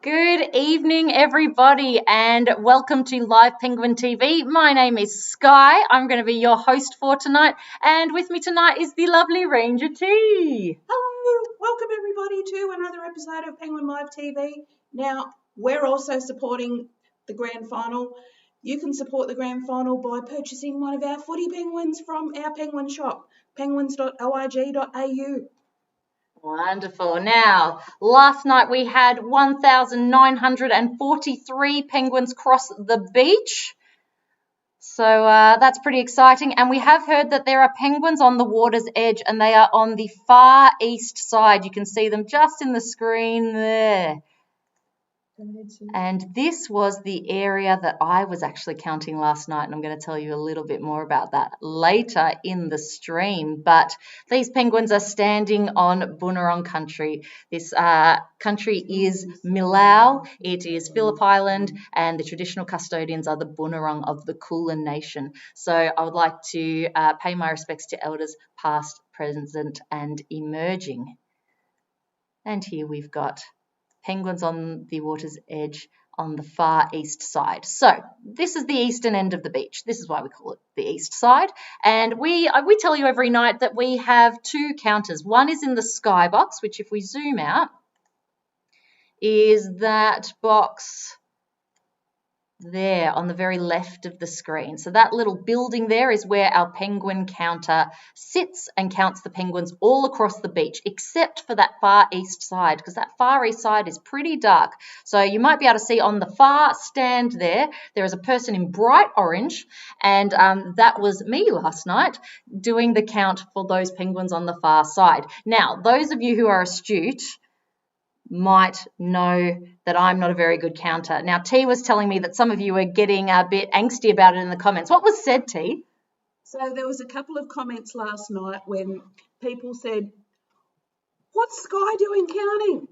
Good evening, everybody, and welcome to Live Penguin TV. My name is Sky. I'm going to be your host for tonight, and with me tonight is the lovely Ranger T. Hello, welcome everybody to another episode of Penguin Live TV. Now, we're also supporting the grand final. You can support the grand final by purchasing one of our footy penguins from our penguin shop, penguins.org.au. Wonderful. Now, last night we had 1,943 penguins cross the beach. So that's pretty exciting. And we have heard that there are penguins on the water's edge, and they are on the far east side. You can see them just in the screen there. And this was the area that I was actually counting last night, and I'm going to tell you a little bit more about that later in the stream. But these penguins are standing on Boonwurrung country. This country is Milau. It is Phillip Island, and the traditional custodians are the Boonwurrung of the Kulin Nation. So I would like to pay my respects to elders past, present, and emerging. And here we've got penguins on the water's edge on the far east side. So this is the eastern end of the beach. This is why we call it the east side. And we tell you every night that we have two counters. One is in the sky box, which if we zoom out, is that box there on the very left of the screen. So that little building there is where our penguin counter sits and counts the penguins all across the beach, except for that far east side, because that far east side is pretty dark. So you might be able to see on the far stand there is a person in bright orange, and that was me last night doing the count for those penguins on the far side. Now, those of you who are astute might know that I'm not a very good counter. Now, T was telling me that some of you were getting a bit angsty about it in the comments. What was said, T? So there was a couple of comments last night when people said, "What's Sky doing counting?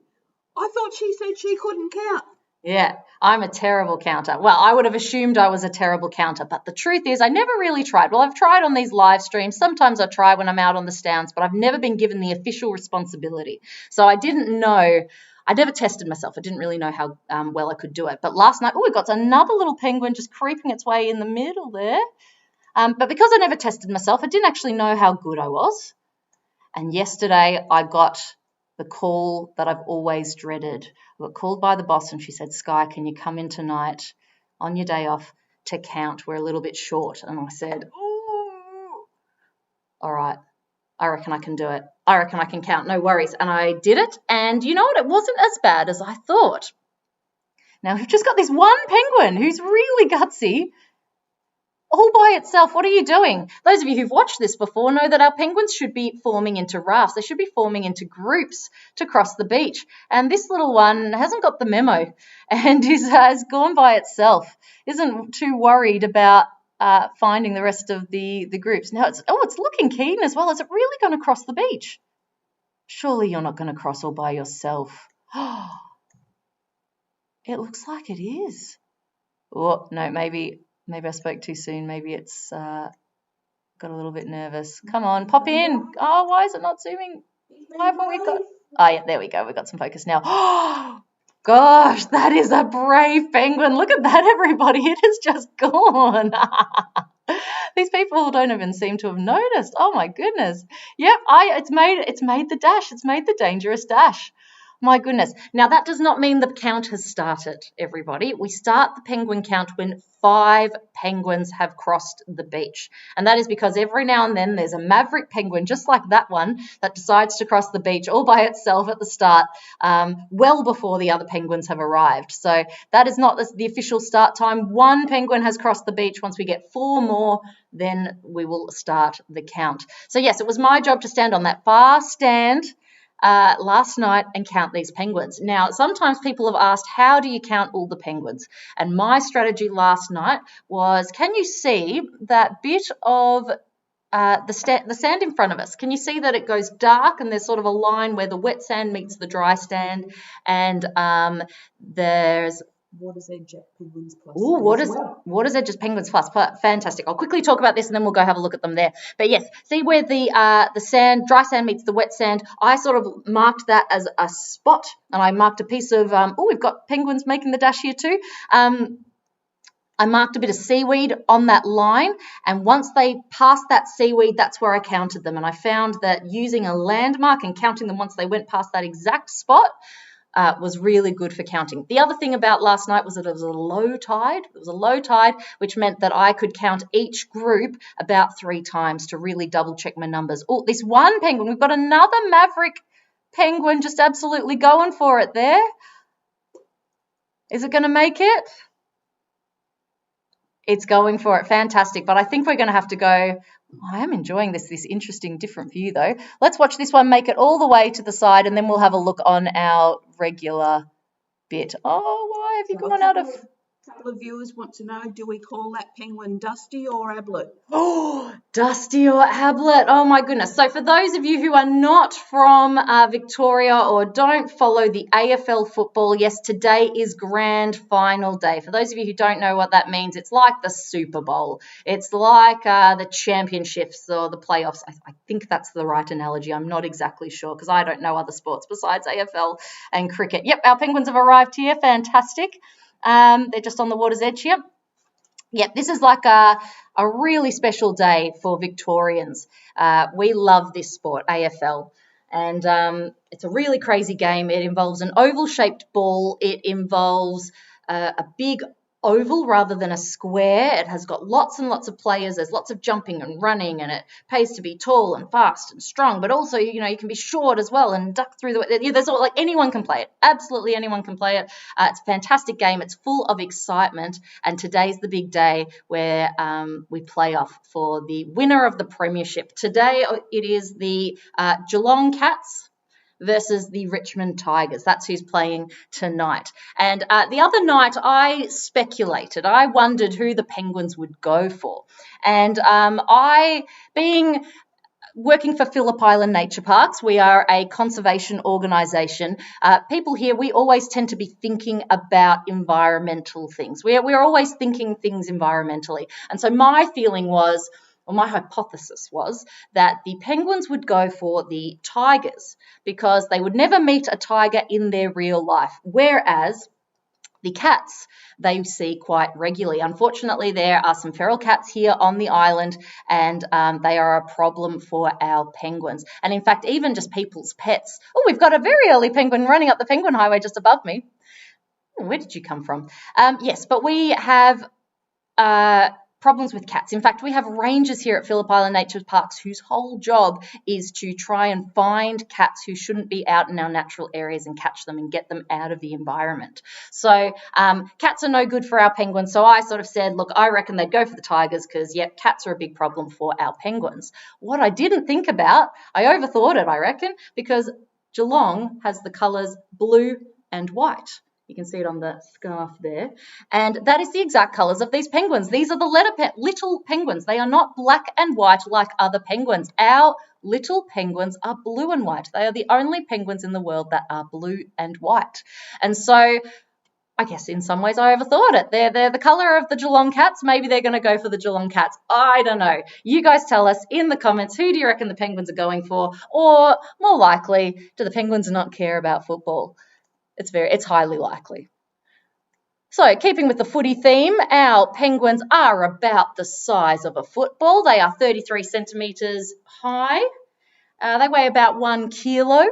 I thought she said she couldn't count." Yeah, I'm a terrible counter. Well, I would have assumed I was a terrible counter, but the truth is I never really tried. Well, I've tried on these live streams. Sometimes I try when I'm out on the stands, but I've never been given the official responsibility. So I didn't know. I never tested myself. I didn't really know how well I could do it. But last night, we got another little penguin just creeping its way in the middle there. But because I never tested myself, I didn't actually know how good I was. And yesterday I got the call that I've always dreaded. I got called by the boss and she said, "Sky, can you come in tonight on your day off to count? We're a little bit short." And I said, "Ooh, all right, I reckon I can do it. I reckon I can count, no worries." And I did it. And you know what? It wasn't as bad as I thought. Now, we've just got this one penguin who's really gutsy all by itself. What are you doing? Those of you who've watched this before know that our penguins should be forming into rafts. They should be forming into groups to cross the beach. And this little one hasn't got the memo and has gone by itself, isn't too worried about finding the rest of the groups. Now, it's looking keen as well. Is it really going to cross the beach? Surely you're not going to cross all by yourself. It looks like it is. Oh, no, maybe I spoke too soon. Maybe it's got a little bit nervous. Come on, pop in. Oh, why is it not zooming? Why haven't we got... Oh, yeah, there we go. We've got some focus now. Oh, gosh, that is a brave penguin. Look at that, everybody. It has just gone. These people don't even seem to have noticed. Oh, my goodness. Yep, it's made the dash. It's made the dangerous dash. My goodness. Now, that does not mean the count has started, everybody. We start the penguin count when 5 penguins have crossed the beach. And that is because every now and then there's a maverick penguin, just like that one, that decides to cross the beach all by itself at the start, well before the other penguins have arrived. So that is not the official start time. 1 penguin has crossed the beach. Once we get 4 more, then we will start the count. So, yes, it was my job to stand on that far stand last night and count these penguins. Now, sometimes people have asked, how do you count all the penguins? And my strategy last night was, can you see that bit of the sand in front of us? Can you see that it goes dark and there's sort of a line where the wet sand meets the dry sand, and there's Water's Edge at Penguins Plus Ooh, as well. Water's Edge is Penguins Plus. Fantastic. I'll quickly talk about this and then we'll go have a look at them there. But yes, see where the sand, dry sand meets the wet sand. I sort of marked that as a spot, and I marked a piece of. We've got penguins making the dash here too. I marked a bit of seaweed on that line, and once they passed that seaweed, that's where I counted them. And I found that using a landmark and counting them once they went past that exact spot was really good for counting. The other thing about last night was that it was a low tide. It was a low tide, which meant that I could count each group about 3 times to really double check my numbers. Oh, this one penguin, we've got another maverick penguin just absolutely going for it there. Is it going to make it? It's going for it. Fantastic. But I think we're going to have to go. I am enjoying this interesting different view though. Let's watch this one make it all the way to the side, and then we'll have a look on our regular bit. Oh, why have you gone out of... A couple of viewers want to know, do we call that penguin Dusty or Ablett? Oh, Dusty or Ablett. Oh, my goodness. So for those of you who are not from Victoria or don't follow the AFL football, yes, today is grand final day. For those of you who don't know what that means, it's like the Super Bowl. It's like the championships or the playoffs. I think that's the right analogy. I'm not exactly sure because I don't know other sports besides AFL and cricket. Yep, our Penguins have arrived here. Fantastic. They're just on the water's edge here. Yep, this is like a really special day for Victorians. We love this sport, AFL, and it's a really crazy game. It involves an oval-shaped ball. It involves a big oval rather than a square. It has got lots and lots of players. There's lots of jumping and running, and it pays to be tall and fast and strong, but also, you can be short as well and duck through the... There's all, like, anyone can play it. Absolutely anyone can play it. It's a fantastic game. It's full of excitement, and today's the big day where we play off for the winner of the premiership. Today it is the Geelong Cats versus the Richmond Tigers. That's who's playing tonight. And the other night I speculated. I wondered who the Penguins would go for. And being working for Phillip Island Nature Parks, we are a conservation organisation. People here, we always tend to be thinking about environmental things. We're always thinking things environmentally. And so my feeling was, or my hypothesis was, that the Penguins would go for the Tigers because they would never meet a tiger in their real life, whereas the cats they see quite regularly. Unfortunately, there are some feral cats here on the island, and they are a problem for our penguins. And in fact, even just people's pets. Oh, we've got a very early penguin running up the Penguin Highway just above me. Where did you come from? Yes, but we have... problems with cats. In fact, we have rangers here at Phillip Island Nature Parks whose whole job is to try and find cats who shouldn't be out in our natural areas and catch them and get them out of the environment. So cats are no good for our penguins. So I sort of said, look, I reckon they'd go for the tigers because, yep, cats are a big problem for our penguins. What I didn't think about, I overthought it, I reckon, because Geelong has the colours blue and white. You can see it on the scarf there. And that is the exact colours of these penguins. These are the little penguins. They are not black and white like other penguins. Our little penguins are blue and white. They are the only penguins in the world that are blue and white. And so I guess in some ways I overthought it. They're the colour of the Geelong Cats. Maybe they're going to go for the Geelong Cats. I don't know. You guys tell us in the comments, who do you reckon the Penguins are going for? Or more likely, do the Penguins not care about football? It's highly likely. So, keeping with the footy theme, our penguins are about the size of a football. They are 33 centimetres high. They weigh about 1 kilo.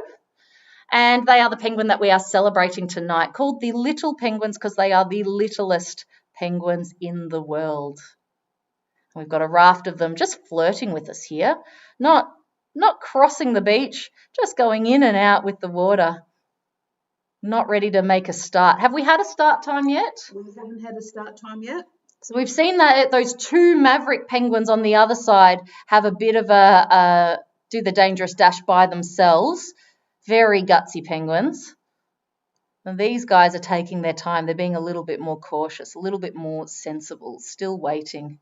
And they are the penguin that we are celebrating tonight, called the Little Penguins because they are the littlest penguins in the world. We've got a raft of them just flirting with us here, not crossing the beach, just going in and out with the water. Not ready to make a start. Have we had a start time yet? We haven't had a start time yet. So we've seen that those two maverick penguins on the other side have a bit of a do the dangerous dash by themselves. Very gutsy penguins. And these guys are taking their time. They're being a little bit more cautious, a little bit more sensible, still waiting.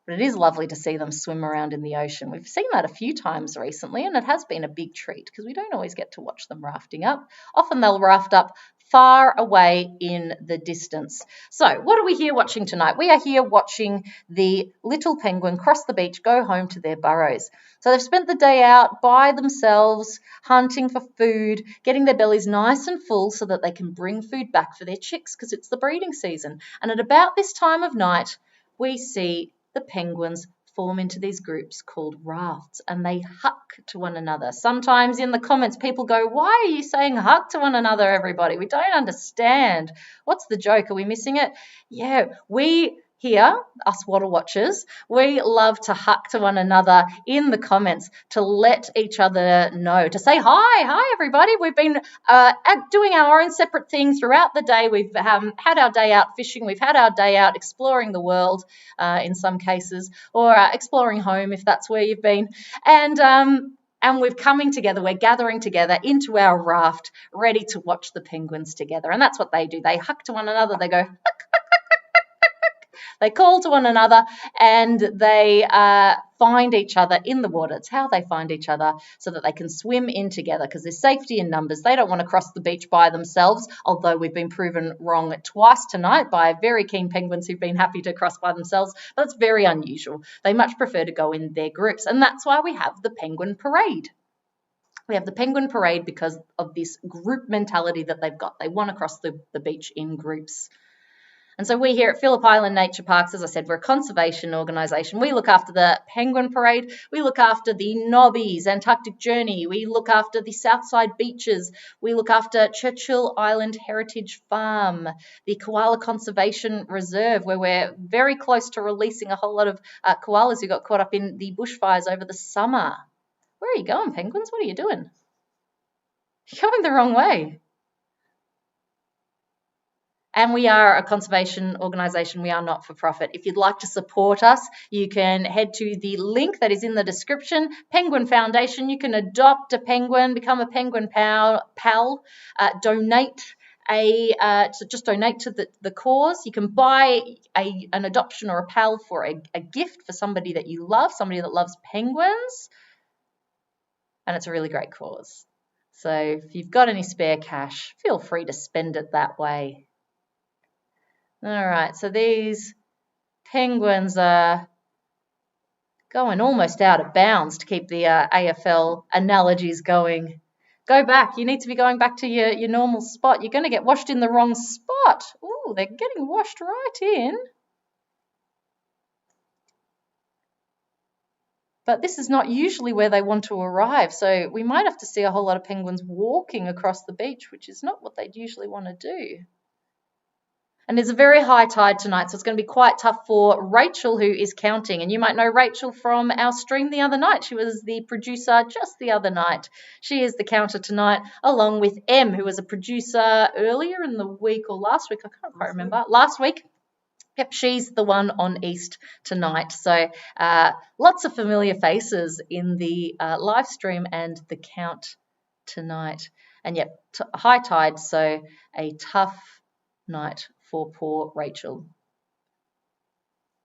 But it is lovely to see them swim around in the ocean. We've seen that a few times recently, and it has been a big treat because we don't always get to watch them rafting up. Often they'll raft up far away in the distance. So what are we here watching tonight? We are here watching the little penguin cross the beach, go home to their burrows. So they've spent the day out by themselves, hunting for food, getting their bellies nice and full so that they can bring food back for their chicks because it's the breeding season. And at about this time of night, we see the penguins form into these groups called rafts, and they huck to one another. Sometimes in the comments people go, why are you saying huck to one another, everybody? We don't understand. What's the joke? Are we missing it? Yeah, we here, us water watchers, we love to huck to one another in the comments to let each other know, to say hi everybody. We've been doing our own separate thing throughout the day. We've had our day out fishing, we've had our day out exploring the world in some cases, or exploring home if that's where you've been, and we're coming together, we're gathering together into our raft, ready to watch the penguins together. And that's what they do. They huck to one another, they go they call to one another, and they find each other in the water. It's how they find each other, so that they can swim in together, because there's safety in numbers. They don't want to cross the beach by themselves, although we've been proven wrong twice tonight by very keen penguins who've been happy to cross by themselves. But it's very unusual. They much prefer to go in their groups, and that's why we have the penguin parade. We have the penguin parade because of this group mentality that they've got. They want to cross the beach in groups. And so we here at Phillip Island Nature Parks, as I said, we're a conservation organisation. We look after the penguin parade. We look after the Nobbies Antarctic Journey. We look after the Southside Beaches. We look after Churchill Island Heritage Farm, the Koala Conservation Reserve, where we're very close to releasing a whole lot of koalas who got caught up in the bushfires over the summer. Where are you going, penguins? What are you doing? You're going the wrong way. And we are a conservation organisation. We are not for profit. If you'd like to support us, you can head to the link that is in the description, Penguin Foundation. You can adopt a penguin, become a penguin pal, donate just donate to the cause. You can buy an adoption or a pal for a gift for somebody that you love, somebody that loves penguins. And it's a really great cause. So if you've got any spare cash, feel free to spend it that way. All right, so these penguins are going almost out of bounds to keep the AFL analogies going. Go back. You need to be going back to your normal spot. You're going to get washed in the wrong spot. Ooh, they're getting washed right in. But this is not usually where they want to arrive, so we might have to see a whole lot of penguins walking across the beach, which is not what they'd usually want to do. And there's a very high tide tonight, so it's going to be quite tough for Rachel, who is counting. And you might know Rachel from our stream the other night. She was the producer just the other night. She is the counter tonight, along with Em, who was a producer earlier in the week or last week. I can't quite remember. Last week. Yep, she's the one on East tonight. So lots of familiar faces in the live stream and the count tonight. And yep, high tide, so a tough night for poor Rachel,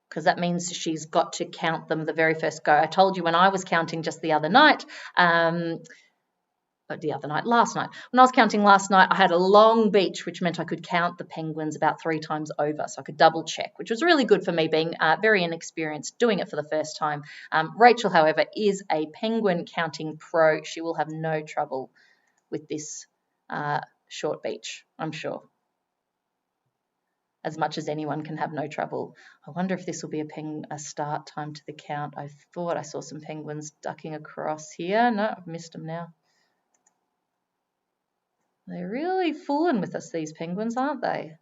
because that means she's got to count them the very first go. I told you when I was counting just the other night, last night. When I was counting last night, I had a long beach, which meant I could count the penguins about 3 times over, so I could double check, which was really good for me being very inexperienced doing it for the first time. Rachel, however, is a penguin counting pro. She will have no trouble with this short beach, I'm sure. As much as anyone can have no trouble. I wonder if this will be a start time to the count. I thought I saw some penguins ducking across here. No, I've missed them now. They're really fooling with us, these penguins, aren't they?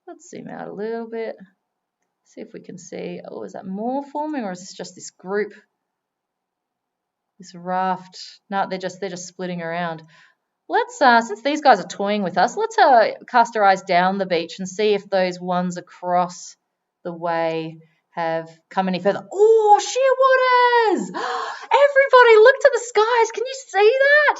Let's zoom out a little bit. See if we can see. Oh, is that more forming, or is this just this group? This raft? No, they're just splitting around. Let's, since these guys are toying with us, let's cast our eyes down the beach and see if those ones across the way have come any further. Oh, shearwaters! Everybody, look to the skies. Can you see that?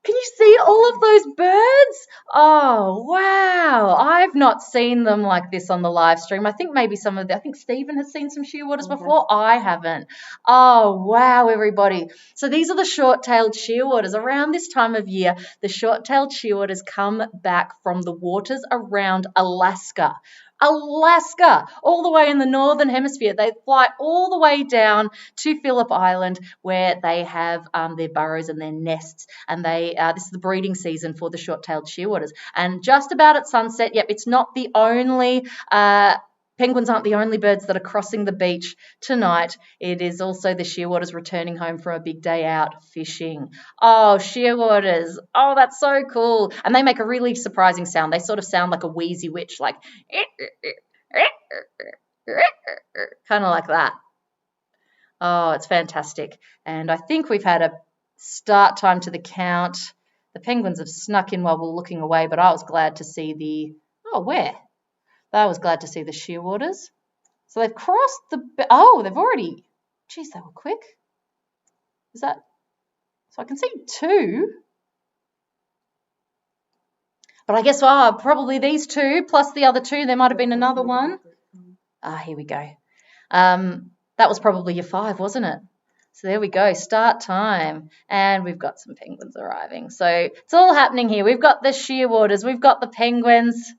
Can you see all of those birds? Oh, wow. I've not seen them like this on the live stream. I think maybe I think Stephen has seen some shearwaters before. I haven't. Oh, wow, everybody. So these are the short-tailed shearwaters. Around this time of year, the short-tailed shearwaters come back from the waters around Alaska. Alaska, all the way in the northern hemisphere. They fly all the way down to Phillip Island where they have their burrows and their nests, and this is the breeding season for the short-tailed shearwaters. And just about at sunset, yep, it's not the only penguins aren't the only birds that are crossing the beach tonight. It is also the shearwaters returning home from a big day out fishing. Oh, shearwaters. Oh, that's so cool. And they make a really surprising sound. They sort of sound like a wheezy witch, like kind of like that. Oh, it's fantastic. And I think we've had a start time to the count. The penguins have snuck in while we're looking away, but I was glad to see I was glad to see the shearwaters. So they've crossed they've already, geez, they were quick. Is that, so I can see two. But I guess, probably these two plus the other two. There might have been another one. Here we go. That was probably your 5, wasn't it? So there we go, start time. And we've got some penguins arriving. So it's all happening here. We've got the shearwaters, we've got the penguins,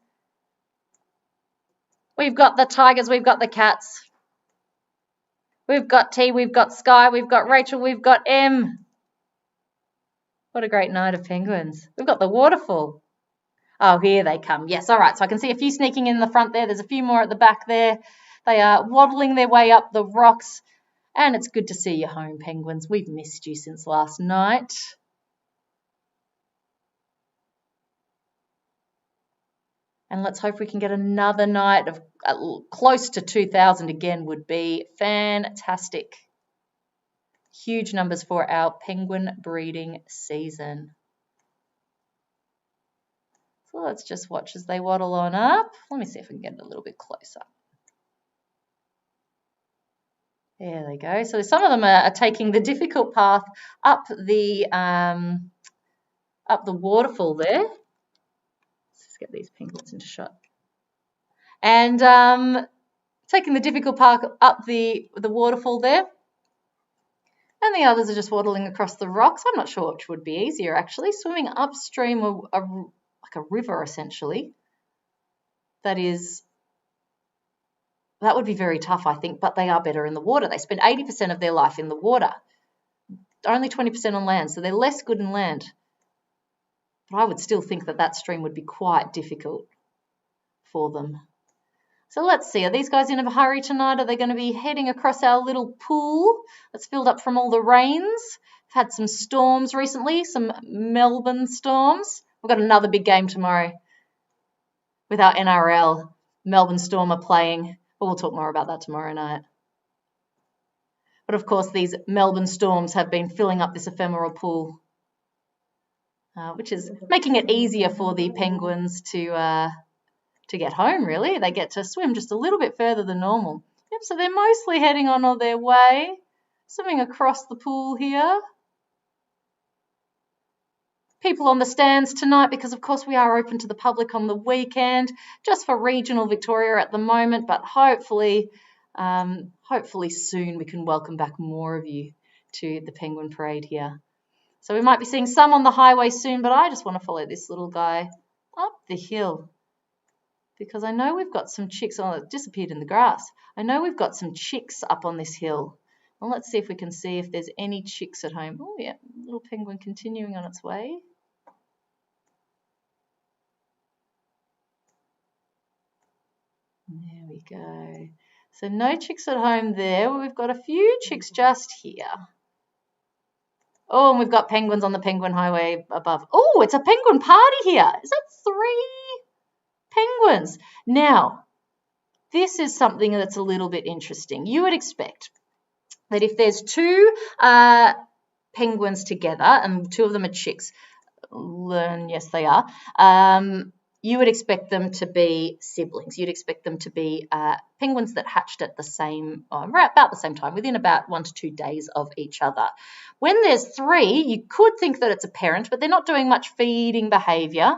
we've got the tigers, we've got the cats. We've got T, we've got Sky, we've got Rachel, we've got M. What a great night of penguins. We've got the waterfall. Oh, here they come. Yes, all right. So I can see a few sneaking in the front there. There's a few more at the back there. They are waddling their way up the rocks. And it's good to see you home, penguins. We've missed you since last night. And let's hope we can get another night of close to 2,000 again would be fantastic. Huge numbers for our penguin breeding season. So let's just watch as they waddle on up. Let me see if we can get it a little bit closer. There they go. So some of them are taking the difficult path up the waterfall there. Let's just get these penguins into shot. And taking the difficult path up the waterfall there. And the others are just waddling across the rocks. I'm not sure which would be easier, actually. Swimming upstream like a river, essentially. That would be very tough, I think, but they are better in the water. They spend 80% of their life in the water, only 20% on land, so they're less good in land. But I would still think that stream would be quite difficult for them. So let's see, are these guys in a hurry tonight? Are they going to be heading across our little pool that's filled up from all the rains? We've had some storms recently, some Melbourne storms. We've got another big game tomorrow with our NRL. Melbourne Storm are playing. But we'll talk more about that tomorrow night. But of course, these Melbourne Storms have been filling up this ephemeral pool, which is making it easier for the penguins to get home, really. They get to swim just a little bit further than normal. Yep, so they're mostly heading on their way, swimming across the pool here. People on the stands tonight because, of course, we are open to the public on the weekend, just for regional Victoria at the moment, but hopefully soon we can welcome back more of you to the Penguin Parade here. So we might be seeing some on the highway soon, but I just want to follow this little guy up the hill because I know we've got some chicks. Oh, it disappeared in the grass. I know we've got some chicks up on this hill. Well, let's see if we can see if there's any chicks at home. Oh, yeah, little penguin continuing on its way. There we go. So no chicks at home there. We've got a few chicks just here. Oh, and we've got penguins on the Penguin Highway above. Oh, it's a penguin party here. Is that 3 penguins? Now, this is something that's a little bit interesting. You would expect that if there's 2 penguins together and 2 of them are chicks, and yes, they are, you would expect them to be siblings. You'd expect them to be penguins that hatched at the same, about the same time, within about 1 to 2 days of each other. When there's 3, you could think that it's a parent, but they're not doing much feeding behaviour.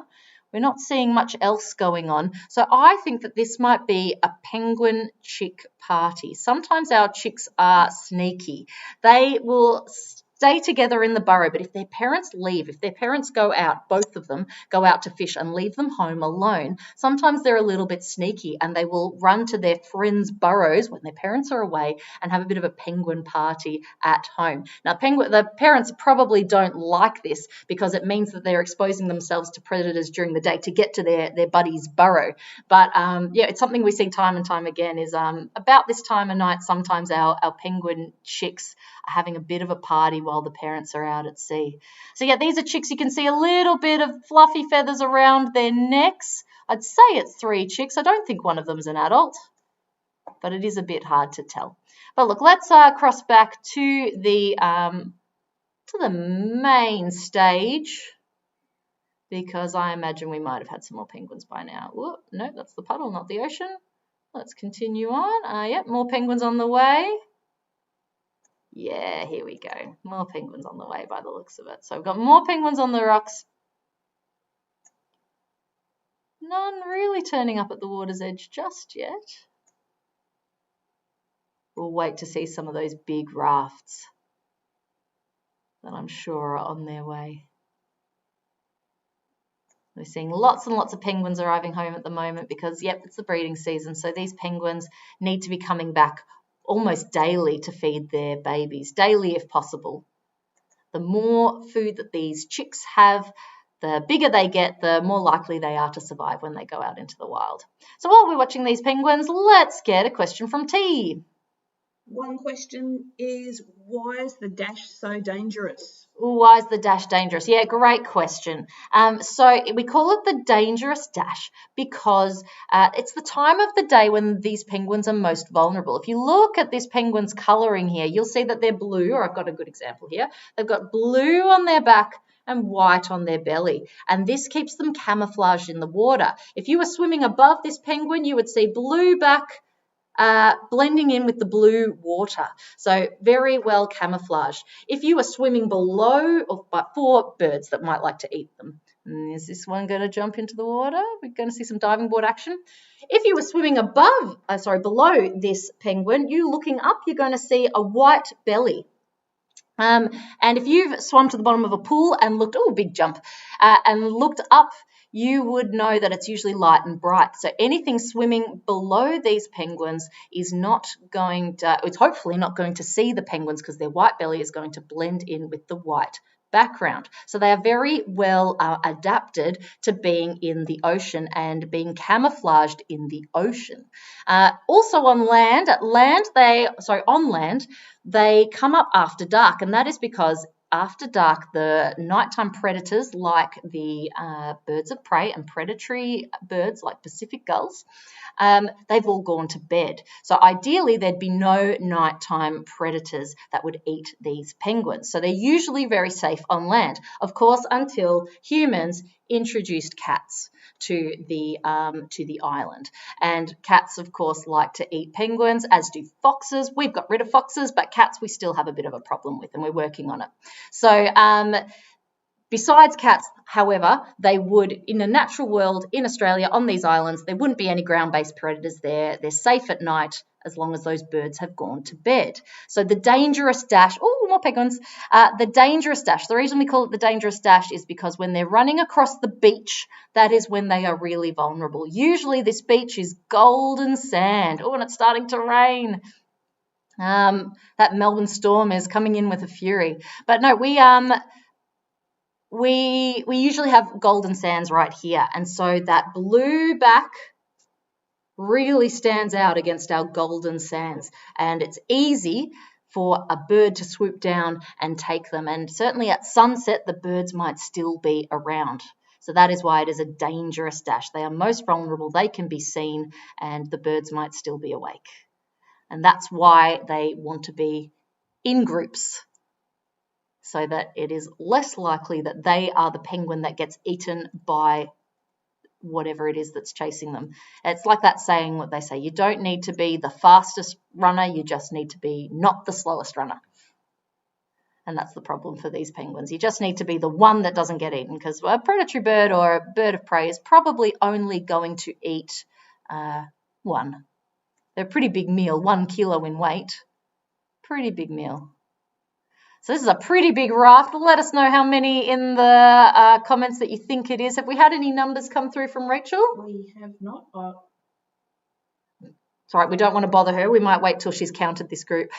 We're not seeing much else going on. So I think that this might be a penguin chick party. Sometimes our chicks are sneaky. They will stay together in the burrow, but if their parents leave, if their parents go out, both of them go out to fish and leave them home alone, sometimes they're a little bit sneaky and they will run to their friends' burrows when their parents are away and have a bit of a penguin party at home. Now, the parents probably don't like this because it means that they're exposing themselves to predators during the day to get to their buddy's burrow. But yeah, it's something we see time and time again is about this time of night, sometimes our penguin chicks are having a bit of a party while the parents are out at sea. So yeah, these are chicks. You can see a little bit of fluffy feathers around their necks. I'd say it's 3 chicks. I don't think one of them is an adult, but it is a bit hard to tell. But look, let's cross back to the main stage, because I imagine we might have had some more penguins by now. Ooh, no, that's the puddle, not the ocean. Let's continue on. Yep, more penguins on the way. Yeah, here we go. More penguins on the way by the looks of it. So we've got more penguins on the rocks. None really turning up at the water's edge just yet. We'll wait to see some of those big rafts that I'm sure are on their way. We're seeing lots and lots of penguins arriving home at the moment because, yep, it's the breeding season. So these penguins need to be coming back almost daily to feed their babies, daily if possible. The more food that these chicks have, the bigger they get, the more likely they are to survive when they go out into the wild. So while we're watching these penguins, let's get a question from T. One question is, why is the dash so dangerous? Why is the dash dangerous? Yeah, great question. So we call it the dangerous dash because it's the time of the day when these penguins are most vulnerable. If you look at this penguin's colouring here, you'll see that they're blue, or I've got a good example here. They've got blue on their back and white on their belly, and this keeps them camouflaged in the water. If you were swimming above this penguin, you would see blue back, blending in with the blue water. So very well camouflaged. If you are swimming below, but for birds that might like to eat them. And is this one going to jump into the water? We're going to see some diving board action. If you were swimming below this penguin, you looking up, you're going to see a white belly. And if you've swum to the bottom of a pool and looked, big jump, and looked up, you would know that it's usually light and bright. So anything swimming below these penguins is it's hopefully not going to see the penguins because their white belly is going to blend in with the white background. So they are very well adapted to being in the ocean and being camouflaged in the ocean. Also on land, they come up after dark, and that is because after dark, the nighttime predators like the birds of prey and predatory birds like Pacific gulls, they've all gone to bed. So ideally, there'd be no nighttime predators that would eat these penguins. So they're usually very safe on land, of course, until humans introduced cats to the island. And cats, of course, like to eat penguins, as do foxes. We've got rid of foxes, but cats we still have a bit of a problem with, and we're working on it. So besides cats, however, they would, in a natural world in Australia on these islands, there wouldn't be any ground-based predators there. They're safe at night as long as those birds have gone to bed. So the dangerous dash, more penguins. The dangerous dash, the reason we call it the dangerous dash is because when they're running across the beach, that is when they are really vulnerable. Usually this beach is golden sand. And it's starting to rain. That Melbourne storm is coming in with a fury. But no, we usually have golden sands right here, and so that blue back really stands out against our golden sands, and it's easy for a bird to swoop down and take them, and certainly at sunset the birds might still be around. So that is why it is a dangerous dash. They are most vulnerable, they can be seen, and the birds might still be awake, and that's why they want to be in groups, so that it is less likely that they are the penguin that gets eaten by whatever it is that's chasing them. It's like that saying, what they say, you don't need to be the fastest runner, you just need to be not the slowest runner. And that's the problem for these penguins. You just need to be the one that doesn't get eaten, because a predatory bird or a bird of prey is probably only going to eat one. They're a pretty big meal, 1 kilo in weight. Pretty big meal. So this is a pretty big raft. Let us know how many in the comments that you think it is. Have we had any numbers come through from Rachel? We have not. It's all right, we don't want to bother her. We might wait till she's counted this group.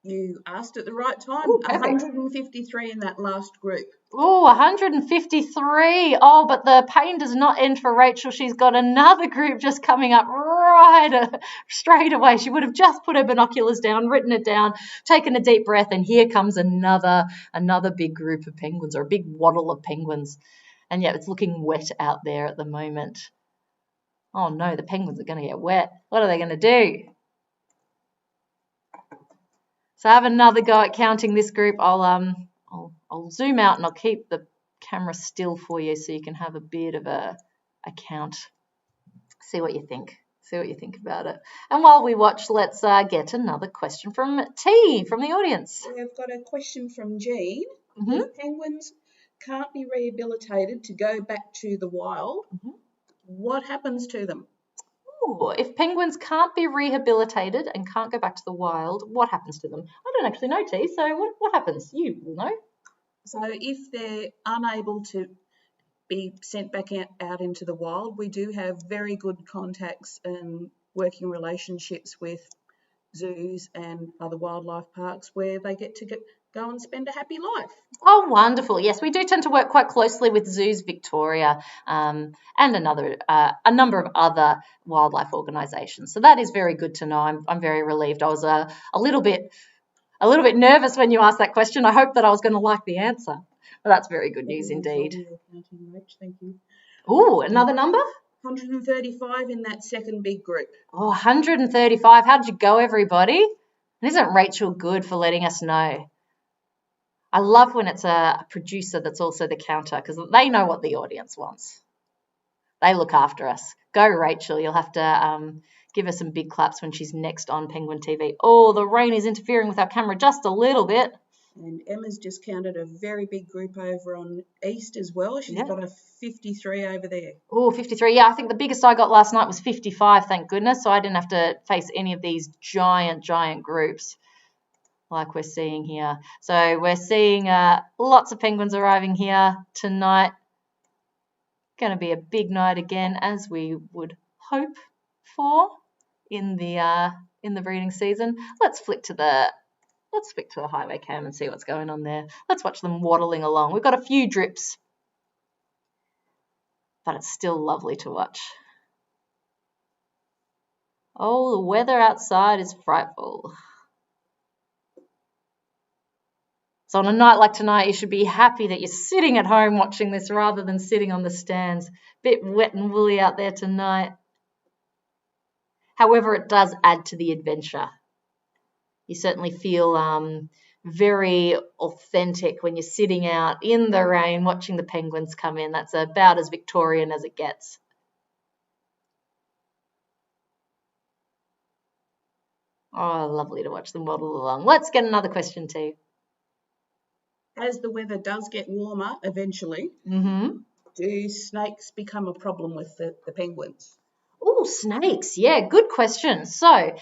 You asked at the right time. Ooh, perfect. 153 in that last group. Oh, 153. Oh, but the pain does not end for Rachel. She's got another group just coming up straight away. She would have just put her binoculars down, written it down, taken a deep breath, and here comes another big group of penguins, or a big waddle of penguins. And yeah, it's looking wet out there at the moment. Oh no, the penguins are going to get wet. What are they going to do? So I have another go at counting this group. I'll zoom out and I'll keep the camera still for you so you can have a bit of a count. See what you think. See what you think about it. And while we watch, let's get another question from T, from the audience. We've got a question from Jean. Mm-hmm. If penguins can't be rehabilitated to go back to the wild, what happens to them? Ooh, if penguins can't be rehabilitated and can't go back to the wild, what happens to them? I don't actually know, T, so what happens? You will know. So if they're unable to be sent back out into the wild, we do have very good contacts and working relationships with zoos and other wildlife parks where they get to go and spend a happy life. Oh, wonderful. Yes, we do tend to work quite closely with Zoos Victoria and a number of other wildlife organisations. So that is very good to know. I'm very relieved. I was a little bit nervous when you asked that question. I hoped that I was going to like the answer. But that's very good news indeed. Thank you. Ooh, another number? 135 in that second big group. Oh, 135. How did you go, everybody? And isn't Rachel good for letting us know? I love when it's a producer that's also the counter, because they know what the audience wants. They look after us. Go, Rachel. You'll have to give her some big claps when she's next on Penguin TV. Oh, the rain is interfering with our camera just a little bit. And Emma's just counted a very big group over on East as well. She's got a 53 over there. Oh, 53. Yeah, I think the biggest I got last night was 55, thank goodness. So I didn't have to face any of these giant groups like we're seeing here. So we're seeing lots of penguins arriving here tonight. Going to be a big night again, as we would hope for in the breeding season. Let's flick to the highway cam and see what's going on there. Let's watch them waddling along. We've got a few drips, but it's still lovely to watch. Oh, the weather outside is frightful. So on a night like tonight, you should be happy that you're sitting at home watching this rather than sitting on the stands. Bit wet and woolly out there tonight. However, it does add to the adventure. You certainly feel very authentic when you're sitting out in the rain watching the penguins come in. That's about as Victorian as it gets. Oh, lovely to watch them waddle along. Let's get another question too. As the weather does get warmer eventually, do snakes become a problem with the penguins? Oh, snakes. Yeah, good question. So,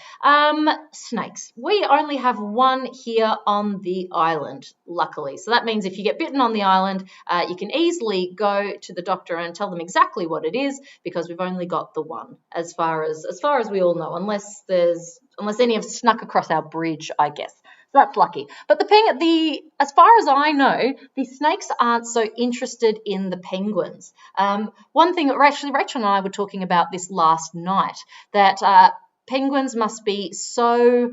snakes. We only have one here on the island, luckily. So that means if you get bitten on the island, you can easily go to the doctor and tell them exactly what it is, because we've only got the one, as far as we all know, unless any have snuck across our bridge, I guess. So that's lucky. But as far as I know, the snakes aren't so interested in the penguins. One thing that Rachel and I were talking about this last night, that penguins must be so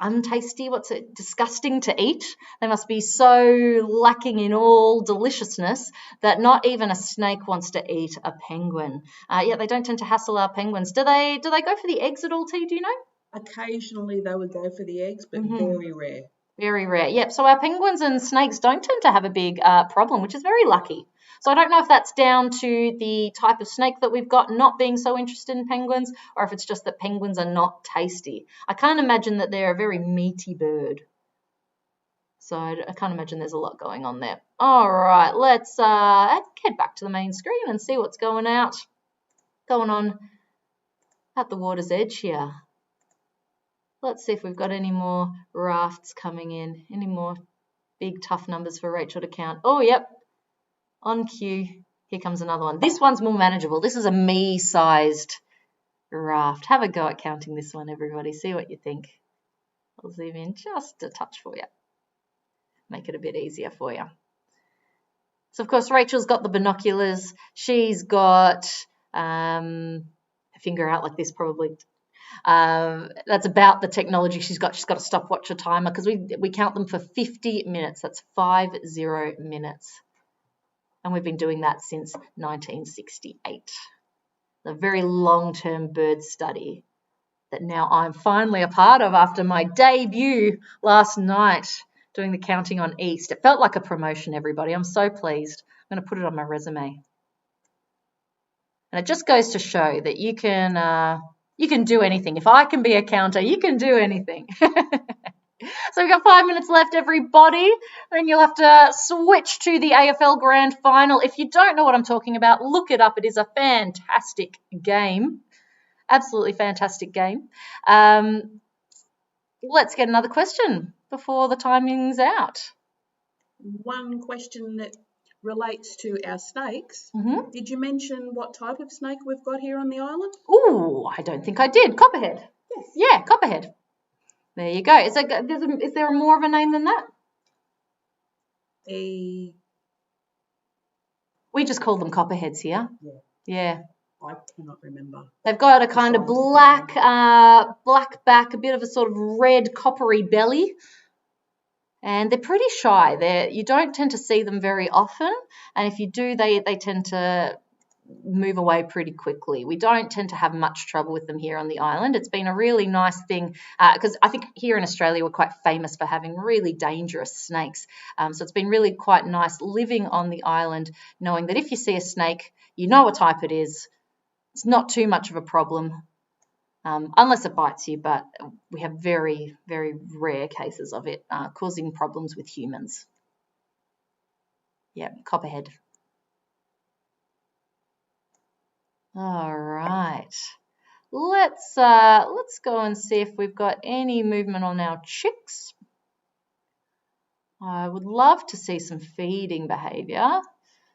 untasty, disgusting to eat. They must be so lacking in all deliciousness that not even a snake wants to eat a penguin. Yet they don't tend to hassle our penguins. Do they go for the eggs at all, T? Do you know? Occasionally they would go for the eggs, but very rare. Very rare. Yep. So our penguins and snakes don't tend to have a big problem, which is very lucky. So I don't know if that's down to the type of snake that we've got not being so interested in penguins, or if it's just that penguins are not tasty. I can't imagine that they're a very meaty bird. So I can't imagine there's a lot going on there. All right, let's head back to the main screen and see what's going on at the water's edge here. Let's see if we've got any more rafts coming in, any more big tough numbers for Rachel to count. Oh, yep, on cue. Here comes another one. This one's more manageable. This is a me-sized raft. Have a go at counting this one, everybody. See what you think. I'll zoom in just a touch for you. Make it a bit easier for you. So, of course, Rachel's got the binoculars. She's got a finger out like this probably. That's about the technology she's got. She's got a stopwatch, a timer, because we count them for 50 minutes. That's 50 minutes. And we've been doing that since 1968. A very long-term bird study that now I'm finally a part of after my debut last night doing the counting on East. It felt like a promotion, everybody. I'm so pleased. I'm going to put it on my resume. And it just goes to show that you can do anything. If I can be a counter, you can do anything. So we've got 5 minutes left, everybody. Then you'll have to switch to the AFL Grand Final. If you don't know what I'm talking about, look it up. It is a fantastic game. Absolutely fantastic game. Let's get another question before the timing's out. One question that relates to our snakes. Did you mention what type of snake we've got here on the island? Oh, I don't think I did. Copperhead. Yes. Yeah, copperhead. There you go. Is there more of a name than that? We just call them copperheads here. Yeah. I cannot remember. They've got a kind of black back, a bit of a sort of red coppery belly. And they're pretty shy. You don't tend to see them very often. And if you do, they tend to move away pretty quickly. We don't tend to have much trouble with them here on the island. It's been a really nice thing because I think here in Australia we're quite famous for having really dangerous snakes. So it's been really quite nice living on the island, knowing that if you see a snake, you know what type it is. It's not too much of a problem unless it bites you, but we have very, very rare cases of it causing problems with humans. Yeah, copperhead. All right, let's go and see if we've got any movement on our chicks. I would love to see some feeding behaviour.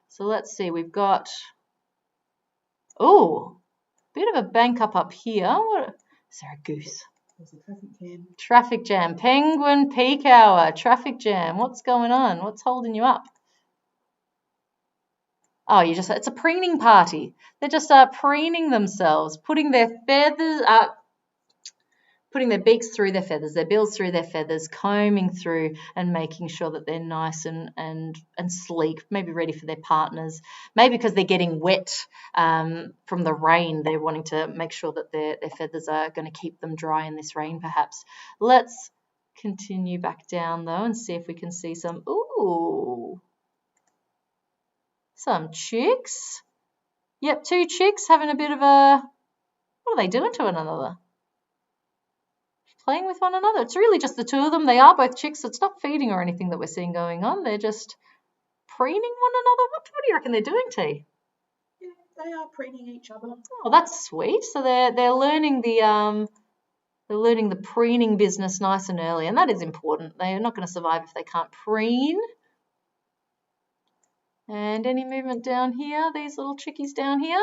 So let's see, we've got, bit of a bank up here. Is there a goose? There's a traffic jam. Traffic jam, penguin peak hour, traffic jam. What's going on? What's holding you up? Oh, it's a preening party. They're just preening themselves, putting their feathers up, putting their beaks through their feathers, their bills through their feathers, combing through and making sure that they're nice and sleek, maybe ready for their partners. Maybe because they're getting wet from the rain, they're wanting to make sure that their feathers are going to keep them dry in this rain, perhaps. Let's continue back down, though, and see if we can see some, some chicks. Yep, 2 chicks having a bit of a, what are they doing to one another? Playing with one another. It's really just the 2 of them. They are both chicks, so it's not feeding or anything that we're seeing going on. They're just preening one another. What do you reckon they're doing, T? Yeah, they are preening each other. Oh, that's sweet. So they're learning the preening business nice and early, and that is important. They're not going to survive if they can't preen. And any movement down here, these little chickies down here?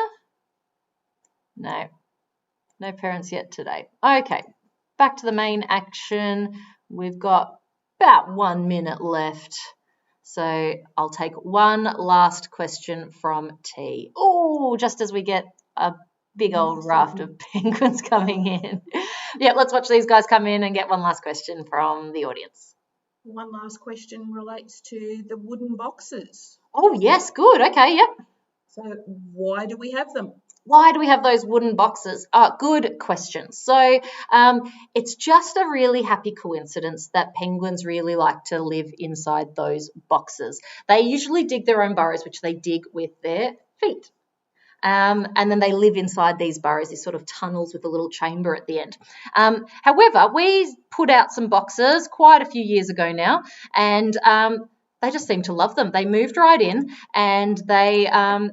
No parents yet today. Okay, back to the main action. We've got about 1 minute left. So I'll take one last question from T. Oh, just as we get a big old raft of penguins coming in. Yeah, let's watch these guys come in and get one last question from the audience. One last question relates to the wooden boxes. Oh, yes, good. Okay, yep. So why do we have them? Why do we have those wooden boxes? Good question. So it's just a really happy coincidence that penguins really like to live inside those boxes. They usually dig their own burrows, which they dig with their feet. And then they live inside these burrows, these sort of tunnels with a little chamber at the end. However, we put out some boxes quite a few years ago now, and they just seem to love them. They moved right in, and they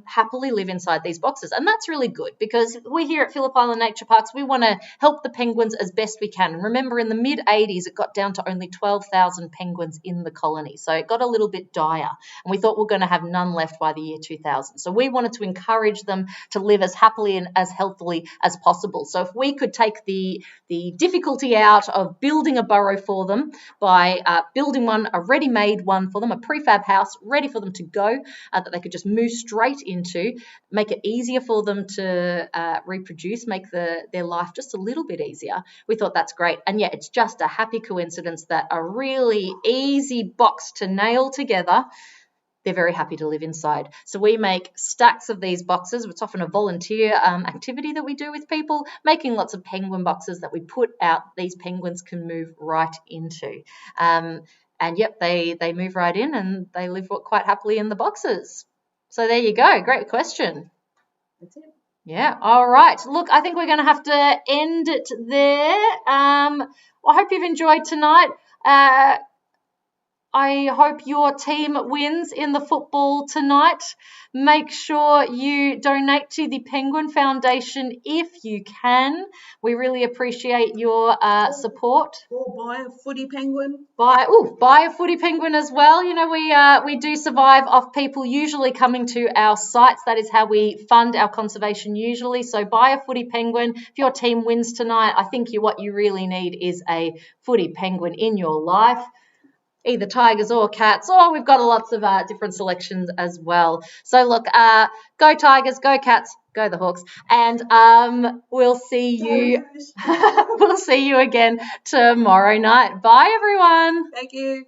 happily live inside these boxes. And that's really good, because we here at Phillip Island Nature Parks, we want to help the penguins as best we can. Remember, in the mid-80s, it got down to only 12,000 penguins in the colony. So it got a little bit dire, and we thought we're going to have none left by the year 2000. So we wanted to encourage them to live as happily and as healthily as possible. So if we could take the difficulty out of building a burrow for them by building a ready-made one for them, a prefab house ready for them to go, that they could just move straight into, make it easier for them to reproduce, make their life just a little bit easier. We thought that's great. And yeah, it's just a happy coincidence that a really easy box to nail together, they're very happy to live inside. So we make stacks of these boxes. It's often a volunteer activity that we do with people, making lots of penguin boxes that we put out. These penguins can move right into. And yep, they move right in, and they live quite happily in the boxes. So there you go. Great question. That's it. Yeah. All right. Look, I think we're going to have to end it there. I hope you've enjoyed tonight. I hope your team wins in the football tonight. Make sure you donate to the Penguin Foundation if you can. We really appreciate your support. Or buy a footy penguin. Buy a footy penguin as well. You know, we do survive off people usually coming to our sites. That is how we fund our conservation usually. So buy a footy penguin. If your team wins tonight, I think what you really need is a footy penguin in your life. Either tigers or cats, or we've got lots of different selections as well. So look, go Tigers, go Cats, go the Hawks, and we'll see you. We'll see you again tomorrow night. Bye, everyone. Thank you.